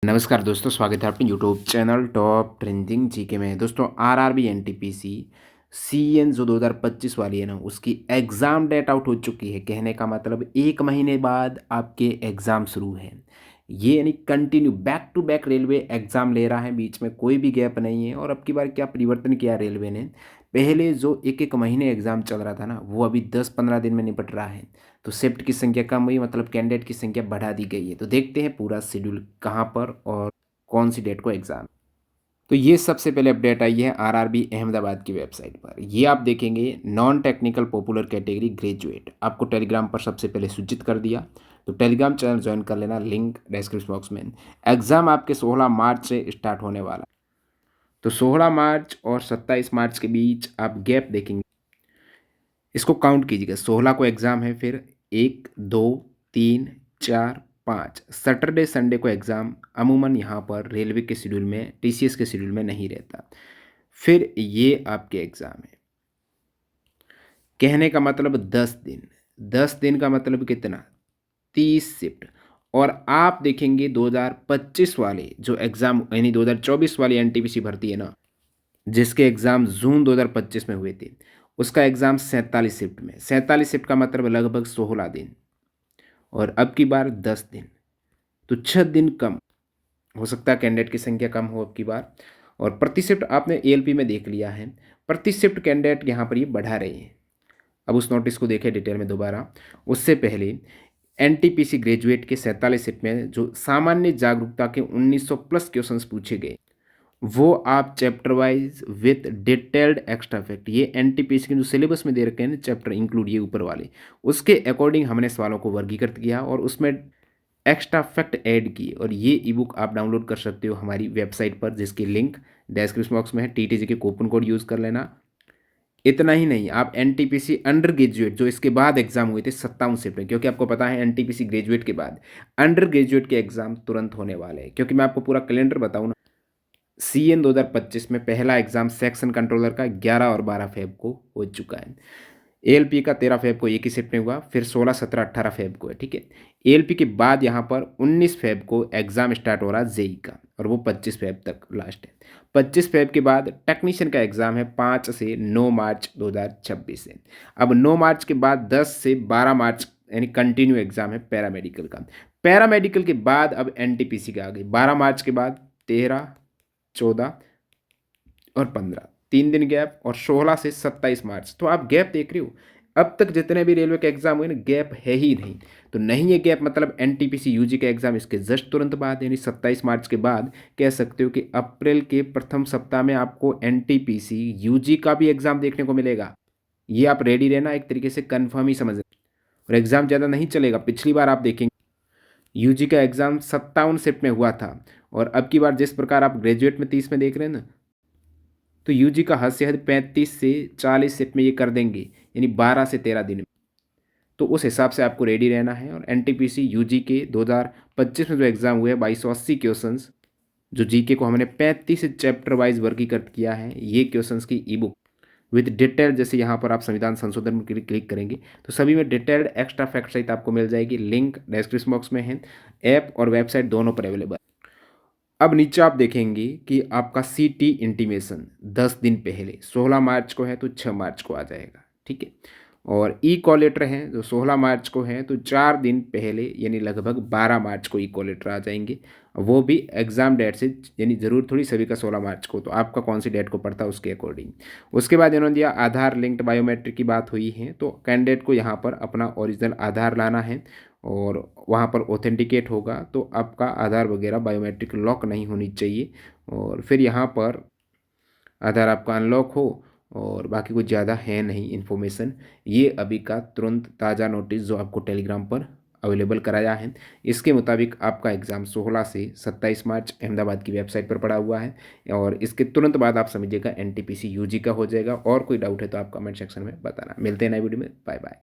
नमस्कार दोस्तों, स्वागत है अपने YouTube channel top trending GK में। दोस्तों आरआरबी एनटीपीसी सीएन जो 2025 वाली है ना, उसकी एग्ज़ाम डेट आउट हो चुकी है। कहने का मतलब 1 महीने बाद आपके एग्ज़ाम शुरू है। ये यानी continue back to back railway exam ले रहा है, बीच में कोई भी गैप नहीं है। और अब की बार क्या परिवर्तन किया रेलवे ने, पहले जो एक एक महीने एग्ज़ाम चल रहा था ना, वो अभी 10-15 दिन में निपट रहा है। तो शिफ्ट की संख्या कम हुई, मतलब कैंडिडेट की संख्या बढ़ा दी गई है। तो देखते हैं पूरा शेड्यूल कहाँ पर और कौन सी डेट को एग्ज़ाम। तो ये सबसे पहले अपडेट आई है आरआरबी अहमदाबाद की वेबसाइट पर। ये आप देखेंगे non technical popular category graduate, आपको टेलीग्राम पर सबसे पहले सूचित कर दिया। तो टेलीग्राम चैनल ज्वाइन कर लेना, लिंक डिस्क्रिप्शन बॉक्स में। एग्ज़ाम आपके 16 मार्च से स्टार्ट होने वाला। तो 16 मार्च और 27 मार्च के बीच आप गैप देखेंगे, इसको काउंट कीजिएगा। 16 को एग्ज़ाम है, फिर 1 2 3 4 5 सैटरडे संडे को एग्ज़ाम अमूमन यहाँ पर रेलवे के शेड्यूल में, टीसीएस के शेड्यूल में नहीं रहता। फिर ये आपके एग्ज़ाम है। कहने का मतलब 10 दिन, 10 दिन का मतलब कितना, 30 शिफ्ट। और आप देखेंगे 2025 वाले जो एग्ज़ाम यानी 2024 वाली एनटीपीसी भर्ती है ना, जिसके एग्ज़ाम जून 2025 में हुए थे, उसका एग्ज़ाम 47 शिफ्ट में। 47 शिफ्ट का मतलब लगभग 16 दिन, और अब की बार 10 दिन, तो 6 दिन कम। हो सकता है कैंडिडेट की संख्या कम हो अब की बार। और प्रति शिफ्ट आपने एएलपी में देख लिया है, प्रति शिफ्ट कैंडिडेट यहाँ पर ये बढ़ा रहे हैं। अब उस नोटिस को देखें डिटेल में दोबारा। उससे पहले एनटीपीसी ग्रेजुएट के 47 शिफ्ट में जो सामान्य जागरूकता के 1900 प्लस क्वेश्चंस पूछे गए, वो आप chapter wise with detailed extra fact, ये एनटीपीसी के जो सिलेबस में दे रखे हैं ना चैप्टर इंक्लूड, ये ऊपर वाले, उसके अकॉर्डिंग हमने सवालों को वर्गीकृत किया और उसमें एक्स्ट्रा फैक्ट ऐड किए। और ये ई बुक आप डाउनलोड कर सकते हो हमारी वेबसाइट पर, जिसकी लिंक डिस्क्रिप्शन बॉक्स में है। टीटीजी के कूपन कोड यूज़ कर लेना। इतना ही नहीं, आप एनटीपीसी अंडर ग्रेजुएट जो इसके बाद एग्जाम हुए थे 57 शिफ्ट में, क्योंकि आपको पता है एनटीपीसी ग्रेजुएट के बाद अंडर ग्रेजुएट के एग्जाम तुरंत होने वाले हैं। क्योंकि मैं आपको पूरा कैलेंडर बताऊँ ना, सीएन 2025 में पहला एग्जाम सेक्शन कंट्रोलर का 11 और 12 फेब को हो चुका है। एएलपी का 13 फेब को एक ही शिफ्ट में हुआ, फिर 16 17 18 फेब को है, ठीक है। एएलपी के बाद यहाँ पर 19 फेब को एग्जाम स्टार्ट हो रहा है जेई का, और वो 25 फेब तक लास्ट है। 25 फेब के बाद टेक्नीशियन का एग्जाम है 5 से 9 मार्च 2026 से। अब 9 मार्च के बाद 10 से 12 मार्च यानी कंटिन्यू एग्जाम है पैरामेडिकल का। पैरामेडिकल के बाद अब एनटीपीसी का आ गई 12 मार्च के बाद 13 14 और 15, 3 दिन गैप, और 16 से 27 मार्च। तो आप गैप देख रहे हो, अब तक जितने भी रेलवे के एग्जाम हुए ना, गैप है ही नहीं। तो नहीं है गैप, मतलब एनटीपीसी यूजी का एग्जाम इसके जस्ट तुरंत बाद यानी 27 मार्च के बाद कह सकते हो कि अप्रैल के प्रथम सप्ताह में आपको एनटीपीसी यूजी का भी एग्जाम देखने को मिलेगा। ये आप रेडी रहना, एक तरीके से कन्फर्म ही समझ। और एग्जाम ज़्यादा नहीं चलेगा। पिछली बार आप देखेंगे यूजी का एग्जाम 57 शिफ्ट में हुआ था, और अब की बार जिस प्रकार आप ग्रेजुएट में 30 में देख रहे हैं ना, तो यूजी का हद से हद 35 से 40 शिफ्ट में ये कर देंगे, यानी 12 से 13 दिन में। तो उस हिसाब से आपको रेडी रहना है। और एनटीपीसी यूजी के 2025 में जो एग्ज़ाम हुए 2280 क्वेश्चंस, जो जीके को हमने 35 चैप्टर वाइज वर्गीकृत किया है, ये क्वेश्चंस की ई बुक विद डिटेल, जैसे यहाँ पर आप संविधान संशोधन में क्लिक करेंगे तो सभी में डिटेल्ड एक्स्ट्रा फैक्ट सहित आपको मिल जाएगी। लिंक डिस्क्रिप्शन बॉक्स में है। ऐप और वेबसाइट दोनों पर अवेलेबल। अब नीचे आप देखेंगे कि आपका सीटी इंटीमेशन 10 दिन पहले 16 मार्च को है तो 6 मार्च को आ जाएगा, ठीक है। और ई कॉल लेटर है जो 16 मार्च को है, तो 4 दिन पहले यानी लगभग 12 मार्च को ई कॉल लेटर आ जाएंगे। वो भी एग्ज़ाम डेट से, यानी ज़रूर थोड़ी सभी का 16 मार्च को, तो आपका कौन सी डेट को पड़ता है उसके अकॉर्डिंग। उसके बाद इन्होंने दिया आधार लिंक्ड बायोमेट्रिक की बात हुई है, तो कैंडिडेट को यहाँ पर अपना ओरिजिनल आधार लाना है और वहाँ पर ऑथेंटिकेट होगा, तो आपका आधार वगैरह बायोमेट्रिक लॉक नहीं होनी चाहिए। और फिर यहाँ पर आधार आपका अनलॉक हो, और बाकी कुछ ज़्यादा है नहीं इन्फॉर्मेशन। ये अभी का तुरंत ताज़ा नोटिस जो आपको टेलीग्राम पर अवेलेबल कराया है, इसके मुताबिक आपका एग्ज़ाम 16 से 27 मार्च अहमदाबाद की वेबसाइट पर पड़ा हुआ है। और इसके तुरंत बाद आप समझिएगा एनटीपीसी यूजी का हो जाएगा। और कोई डाउट है तो आप कमेंट सेक्शन में बताना। मिलते हैं नई वीडियो में, बाय बाय।